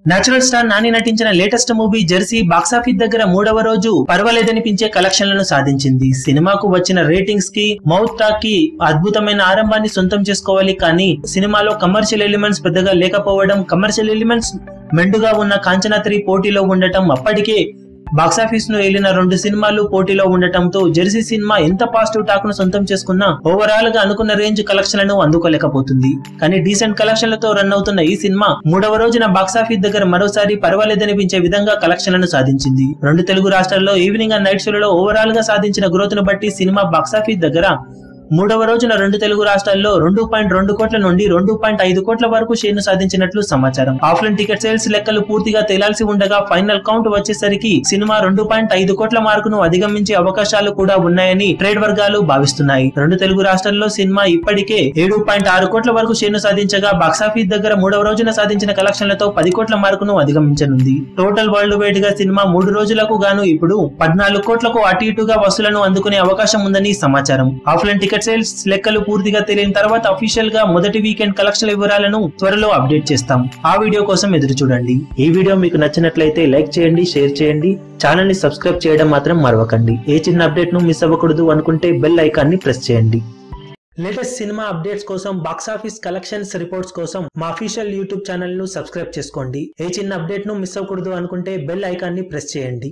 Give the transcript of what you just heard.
Natural star Nani నటించిన latest movie Jersey box office దగ్గర మూడవ రోజు పర్వాలేదనిపించే కలెక్షన్లను సాధించింది. సినిమాకు వచ్చిన రేటింగ్స్ కి మౌత్ టాక్ కి అద్భుతమైన ఆరంభాన్ని సొంతం చేసుకోవాలి, కానీ సినిమాలో కమర్షియల్ ఎలిమెంట్స్ పెద్దగా లేకపోవడం, కమర్షియల్ ఎలిమెంట్స్ మెండుగా ఉన్న కాంచనా 3 పోటీలో ఉండటం, అప్పటికే బాక్సాఫీస్ ను ఏలిన 2 సినిమాలు పోటీలో ఉండటంతో జెర్సీ సినిమా ఎంత పాజిటివ్ టాక్ ను సొంతం చేసుకున్నా ఓవరాల్ గా అనుకున్న రేంజ్ కలెక్షన్లను అందుకోలేకపోతుంది. కానీ డీసెంట్ కలెక్షన్లతో రన్ అవుతున్న ఈ సినిమా మూడవ రోజున బాక్సాఫీస్ దగ్గర మరోసారి పర్వాలేదనిపించే విధంగా కలెక్షన్లను సాధించింది. 2 తెలుగు రాష్ట్రాల్లో ఈవినింగ్ అండ్ నైట్ షోలలో ఓవరాల్ గా సాధించిన గ్రోత్ ను బట్టి సినిమా బాక్సాఫీస్ దగ్గర మూడవ రోజున 2 తెలుగు రాష్ట్రాల్లో 2.2 కోట్ల నుండి 2.5 కోట్ల వరకు షేర్ను సాధించినట్లు సమాచారం. ఆఫ్లైన్ టికెట్ సేల్స్ లెక్కలు పూర్తిగా తేలాల్సి ఉండగా ఫైనల్ కౌంట్ వచ్చేసరికి సినిమా 2.5 కోట్ల మార్కును అధిగమించే అవకాశాలు కూడా ఉన్నాయని ట్రేడ్ వర్గాలు భావిస్తున్నాయి. 2 తెలుగు రాష్ట్రాల్లో సినిమా ఇప్పటికే 7.6 కోట్ల వరకు షేర్ను సాధించగా బాక్సాఫీస్ దగ్గర మూడవ రోజున సాధించిన కలెక్షన్లతో 10 కోట్ల మార్కును అధిగమించనుంది. టోటల్ వరల్డ్ వైడ్ గా సినిమా 3 రోజులకు గాను ఇప్పుడు 14 కోట్లకు అటు ఇటుగా వసూలను అందుకునే అవకాశం ఉందని సమాచారం. ఆఫ్లైన్ టికెట్ సేల్స్ లెక్కలు పూర్తిగా తెలియని తర్వాత అఫీషియల్ గా మొదటి వీకెండ్ కలెక్షన్ వివరాలను త్వరలో అప్డేట్ చేస్తాం. ఆ వీడియో కోసం ఎదురు చూడండి. ఈ వీడియో మీకు నచ్చినట్లయితే లైక్ చేయండి, షేర్ చేయండి, ఛానల్ ని సబ్స్క్రైబ్ చేయడం మాత్రం మరవకండి. ఏ చిన్న అప్డేట్ ను మిస్ అవ్వకూడదు అనుకుంటే బెల్ ఐకాన్ ని ప్రెస్ చేయండి. లేటెస్ట్ సినిమా అప్డేట్స్ కోసం, బాక్సాఫీస్ కలెక్షన్స్ రిపోర్ట్స్ కోసం మా అఫీషియల్ యూట్యూబ్ ఛానల్ ను సబ్స్క్రైబ్ చేసుకోండి. ఏ చిన్న అప్డేట్ ను మిస్ అవ్వకూడదు అనుకుంటే బెల్ ఐకాన్ ని ప్రెస్ చేయండి.